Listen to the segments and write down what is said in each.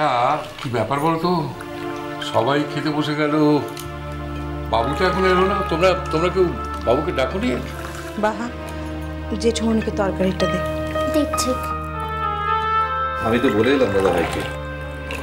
আচ্ছা কি ব্যাপার বলো তো, সবাই খেতে বসে গেল, বাবু তো এখন এলো না। তোমরা তোমরা কেউ বাবুকে ডাকো নি? বাহা জেঠুমনিকে তরকারিটা দে। দেখছি। আমি তো বলে এলাম দাদা ভাইকে,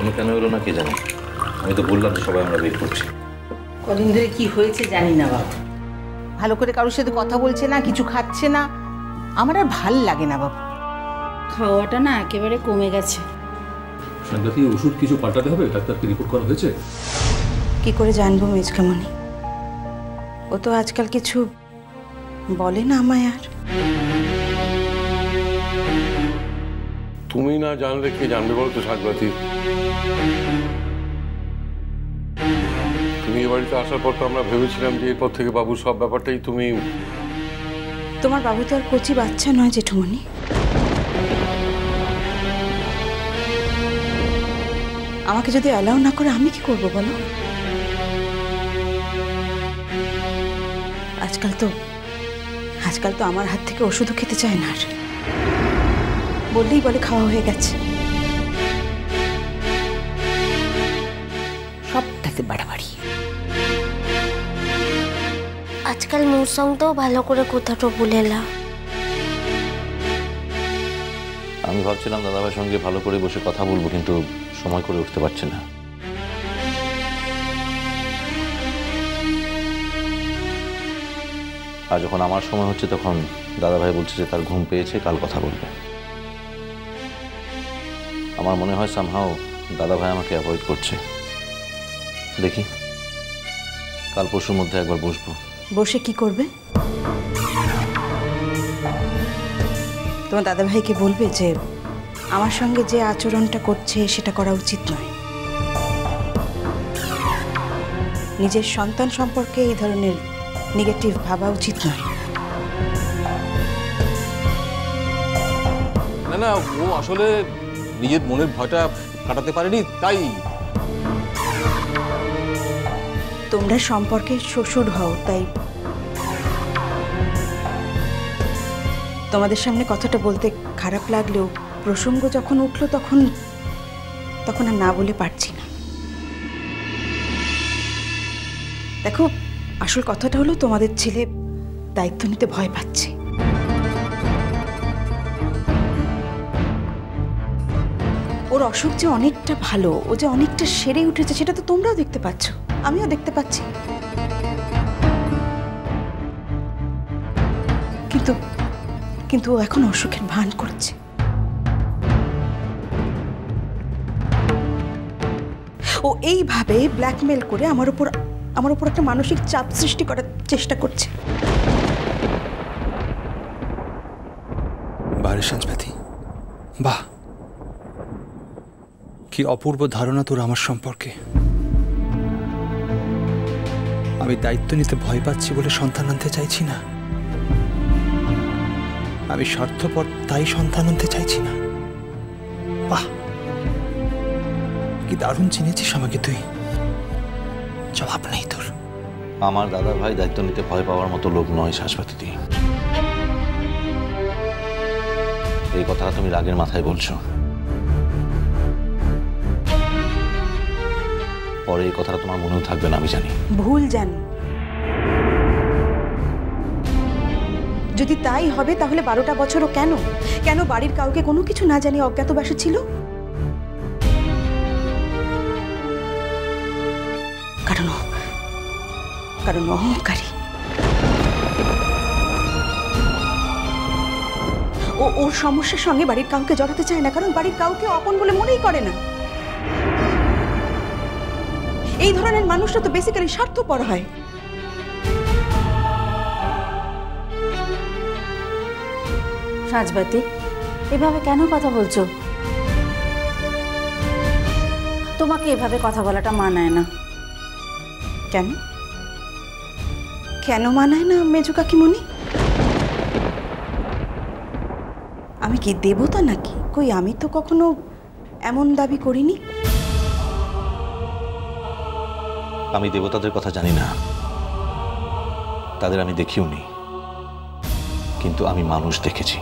উনি কেন এলো না কে জানি। আমি তো বললাম যে সবাই আমরা বের করছি। কদিন ধরে কি হয়েছে জানি না বাবু, ভালো করে কারোর সাথে কথা বলছে না, কিছু খাচ্ছে না। আমার আর ভাল লাগে না বাবু। খাওয়াটা না একেবারে কমে গেছে। সাংঘাতি ওষুধ কিছু পাল্টাতে হবে, ডাক্তারকে রিপোর্ট করা হয়েছে? কি করে জানবো মেজকামণি, ও তো আজকাল কিছু বলে না আমায়। আর তুমি না জানলে কে জানবে বলো তো সাজবাতি? তুমি এ বাড়িতে আসার পর তো আমরা ভেবেছিলাম যে এরপর থেকে বাবুর সব ব্যাপারটাই তুমি। তোমার বাবু তো আর কচি বাচ্চা নয় জেঠুমনি। আমাকে যদি অ্যালাউ না করে আমি কি করবো বলো? আজকাল তো আমার হাত থেকে ওষুধও খেতে চায় না। আর বললেই বলে খাওয়া হয়ে গেছে। সবটাতে বাড়াবাড়ি। আজকাল মোর সঙ্গেও ভালো করে কথাটা বলে এলা। আমি ভাবছিলাম দাদাভাইয়ের সঙ্গে ভালো করে বসে কথা বলবো, কিন্তু সময় করে উঠতে পারছি না। আর যখন আমার সময় হচ্ছে তখন দাদাভাই বলছে যে তার ঘুম পেয়েছে, কাল কথা বলবে। আমার মনে হয় সামহাও দাদাভাই আমাকে অ্যাভয়েড করছে। দেখি কাল পরশুর মধ্যে একবার বসবো। বসে কি করবে? তোমার দাদাভাইকে বলবে যে আমার সঙ্গে যে আচরণটা করছে সেটা করা উচিত নয়। নিজের সন্তান সম্পর্কে এই ধরনের নেগেটিভ ভাবা উচিত নয়। না না, ও আসলে নিজের মনের ভয়টা কাটাতে পারেনি, তাই। তোমরা সম্পর্কে শ্বশুর হও, তাই তোমাদের সামনে কথাটা বলতে খারাপ লাগলেও প্রসঙ্গ যখন উঠলো তখন আর না বলে পারছি না। দেখো, আসল কথাটা হলো তোমাদের ছেলে দায়িত্ব নিতে ভয় পাচ্ছে। ওর অসুখ যে অনেকটা ভালো, ও যে অনেকটা সেরে উঠেছে সেটা তো তোমরাও দেখতে পাচ্ছ, আমিও দেখতে পাচ্ছি। কিন্তু ও এখন অসুখের ভান করছে। ও এইভাবে ব্ল্যাকমেল করে আমার উপর একটা মানসিক চাপ সৃষ্টি করার চেষ্টা করছে। বাহ সাজবাতি, বাহ, কি অপূর্ব ধারণা তোর আমার সম্পর্কে। আমি দায়িত্ব নিতে ভয় পাচ্ছি বলে সন্তান আনতে চাইছি না। আমি স্বার্থপর তাই সন্তান আনতে চাইছি না। বাহ, কি দারুণ চিনেছিস আমাকে তুই। জবাব নেই তোর। আমার দাদা ভাই দায়িত্ব নিতে ভয় পাওয়ার মতো লোক নয় সাজবাতি। এই কথাটা তুমি রাগের মাথায় বলছো, পরে এই কথাটা তোমার মনেও থাকবে না আমি জানি। ভুল জানো। যদি তাই হবে তাহলে 12টা বছরও কেন বাড়ির কাউকে কোনো কিছু না জানিয়ে অজ্ঞাতবাসে ছিল? কারণ অহংকারী। ওর সমস্যার সঙ্গে বাড়ির কাউকে জড়াতে চায় না, কারণ বাড়ির কাউকে আপন বলে মনেই করে না। এই ধরনের মানুষরা তো বেসিক্যালি স্বার্থপর হয়। সাজবাতি, এভাবে কেন কথা বলছো? তোমাকে এভাবে কথা বলাটা মানায় না। কেন মানায় না মেজো কাকিমণি? আমি কি দেবতা নাকি? কই, আমি তো কখনো এমন দাবি করিনি। আমি দেবতাদের কথা জানি না, তাদের আমি দেখিও নি, কিন্তু আমি মানুষ দেখেছি।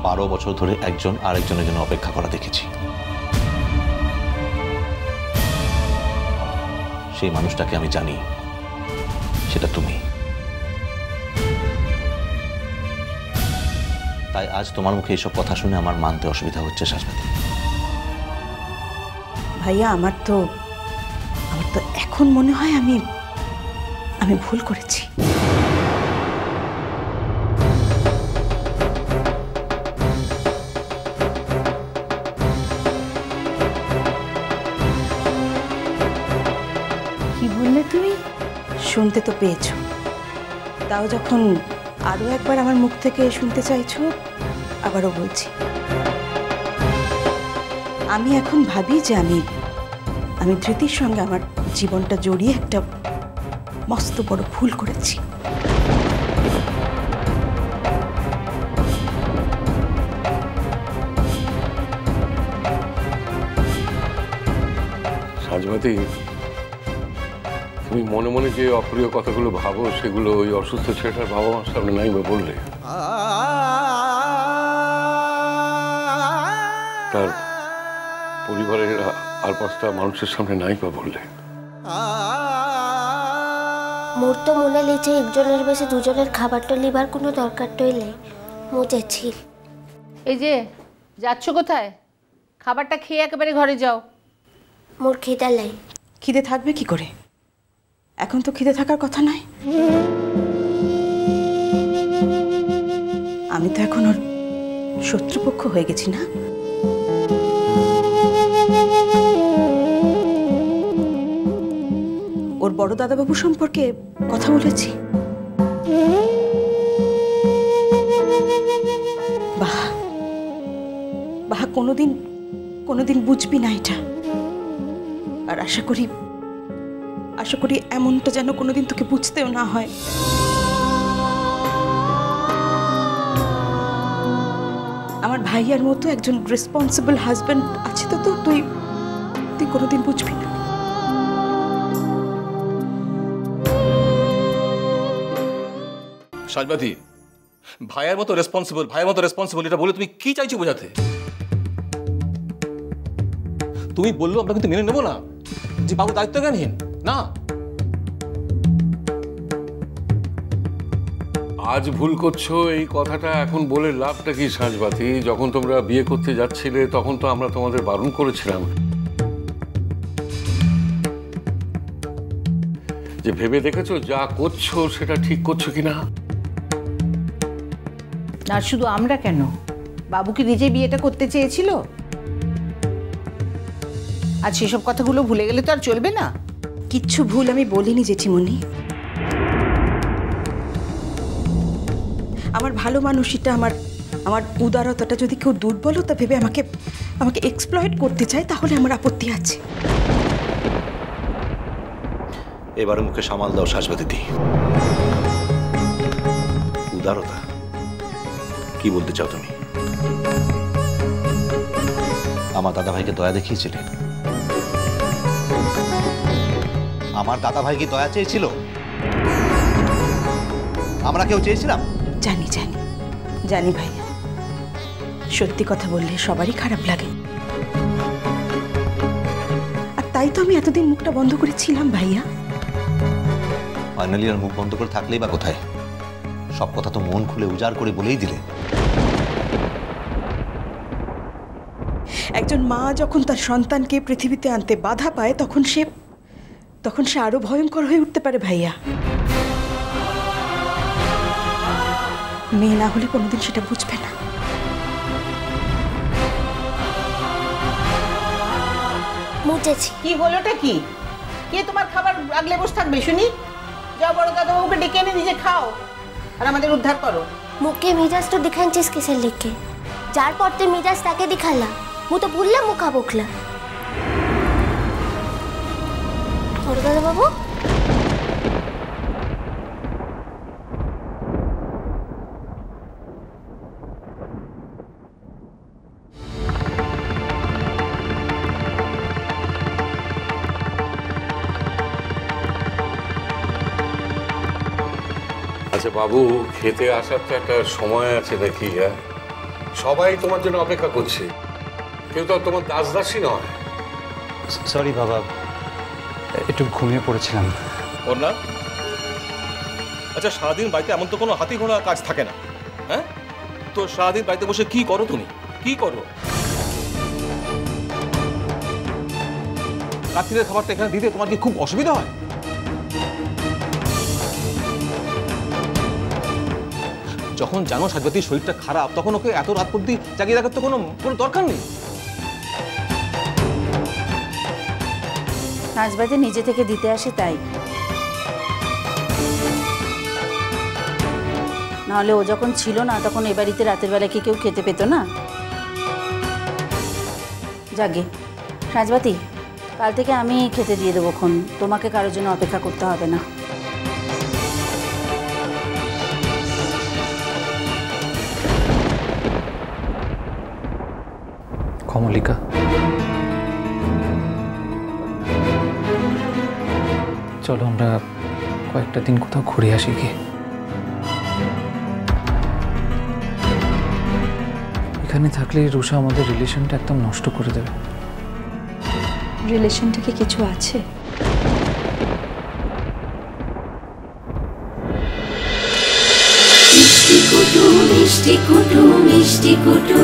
12 বছর ধরে একজন আরেকজনের জন্য অপেক্ষা করা দেখেছি। সেই মানুষটাকে আমি জানি, সেটা তুমি। তাই আজ তোমার মুখে এইসব কথা শুনে আমার মানতে অসুবিধা হচ্ছে শাশ্বতী। ভাইয়া আমার তো এখন মনে হয় আমি ভুল করেছি। কি বললে তুমি? শুনতে তো পেয়েছো, তাও যখন আরো একবার আমার মুখ থেকে শুনতে চাইছো, আবারও বলছি, আমি এখন ভাবি যে আমি ধৃতির সঙ্গে আমার জীবনটা জড়িয়ে একটা মস্ত বড় ভুল করেছি। সাজবাতি, তুমি মনে মনে যে অপ্রিয় কথাগুলো ভাবো সেগুলো ওই অসুস্থ ছেলেটার বাবা মার সামনে নাই বা বললে, তার পরিবারের আর 5টা মানুষের সামনে নাই বা বললে। মোর তো মনে লেছে একজনের বেশি দুজনের খাবারটা লিবার কোনো দরকার টইলে মুজেছি। এই যে যাচ্ছ কোথায়? খাবারটা খেয়ে একেবারে ঘরে যাও। মোর খিদা লাই। খিদে থাকবে কি করে? এখন তো খিদে থাকার কথা নয়। আমি তো এখন ওর শত্রুপক্ষ হয়ে গেছি না? ওর বড় দাদাবাবু সম্পর্কে কথা বলেছি। বাহ বাহ, কোনোদিন বুঝবি না এটা। আর আশা করি এমনটা যেন কোনোদিন তোকে বুঝতেও না হয়। আমার ভাইয়ার মতো একজন রেসপন্সিবল হাজবেন্ড আছে তো তুই কোনোদিন বুঝবি না। সাজবাতি, ভাইয়ের মতো রেসপন্সিবল এটা বলে তুমি কি চাইছো বোঝাতে? তুমি বললো আমরা কিন্তু মেনে নেবো না যে বাবু দায়িত্ব জ্ঞানহীন। না, আজ ভুল করছো এই কথাটা এখন বলে লাভটা কি সাজবাতি? যখন তোমরা বিয়ে করতে যাচ্ছিলে তখন তো আমরা তোমাদের বারণ করেছিলাম যে ভেবে দেখেছো যা করছো সেটা ঠিক করছো কিনা। আর শুধু আমরা কেন, বাবু কি নিজে বিয়েটা করতে চেয়েছিল? আর সেসব কথাগুলো ভুলে গেলে তো আর চলবে না। কিচ্ছু ভুল আমি বলিনি জেঠিমণি। আমার ভালো মানুষটা, আমার উদারতাটা যদি কেউ দুর্বলতা ভেবে আমাকে এক্সপ্লয়েট করতে চায় তাহলে আমার আপত্তি আছে। এবারে মুখে সামাল দাও শাশ্বতী দি। উদারতা কি বলতে চাও তুমি? আমার দাদা ভাইকে দয়া দেখিয়েছিলে? আমার দাদা ভাই কি দয়া চেয়েছিল? আমরা কেউ চেয়েছিলাম? জানি ভাইয়া, সত্যি কথা বললে সবারই খারাপ লাগে। আর তাই তো আমি এতদিন মুখটা বন্ধ করেছিলাম ভাইয়া। ফাইনালি আর মুখ বন্ধ করে থাকলেই বা কোথায়? সব কথা তো মন খুলে উজাড় করে বলেই দিলে। একজন মা যখন তার সন্তানকে পৃথিবীতে আনতে বাধা পায় তখন সে আরো ভয়ঙ্কর হয়ে উঠতে পারে ভাইয়া। মেয়ে না হলে কোনোদিন সেটা বুঝবে না। মুজেছি। কি হলোটা কি? কে তোমার খাবার আগলে বসে থাকবে শুনি? যাও বড় দাদাবাবুকে ডেকে এনে নিজে খাও আর আমাদের উদ্ধার করো। মুখে মিজাজ তো দিখাচ্ছিস কিসের লিখে? যার পরতে মিজাজ তাকে দিখালা। মু তো ভুললাম মুখা বকলা। বড় দাদাবাবু, আচ্ছা বাবু, খেতে আসার তো একটা সময় আছে নাকি? সবাই তোমার জন্য অপেক্ষা করছে, কেউ তো তোমার দাস দাসী নয়। সরি বাবা, একটু ঘুমিয়ে পড়েছিলাম। ওর না, আচ্ছা সারাদিন বাড়িতে এমন তো কোনো হাতি ঘোড়া কাজ থাকে না, হ্যাঁ? তো সারাদিন বাড়িতে বসে কি করো তুমি, কি করো? রাত্রির খাবারটা এখানে দিতে তোমার কি খুব অসুবিধা হয়? যখন জানো সাজবাতির শরীরটা খারাপ, তখন ওকে এত রাত পর্যন্ত জাগিয়ে রাখার তো কোনো দরকার নেই। নাচবাতে নিজে থেকে দিতে আসে তাই, নাহলে ও যখন ছিল না তখন এ বাড়িতে রাতের বেলা কি কেউ খেতে পেত না? জাগে নাচবাতি, কাল থেকে আমি খেতে দিয়ে দেবো, খন তোমাকে কারোর জন্য অপেক্ষা করতে হবে না। কমলিকা, চলো আমরা কয়েকটা দিন কোথাও ঘুরে আসি গিয়ে। এখানে থাকলে রুষা আমাদের রিলেশনটা একদম নষ্ট করে দেবে। রিলেশনটা কি কিছু আছে? মিষ্টি কুটু মিষ্টি কুটু মিষ্টি কুটু।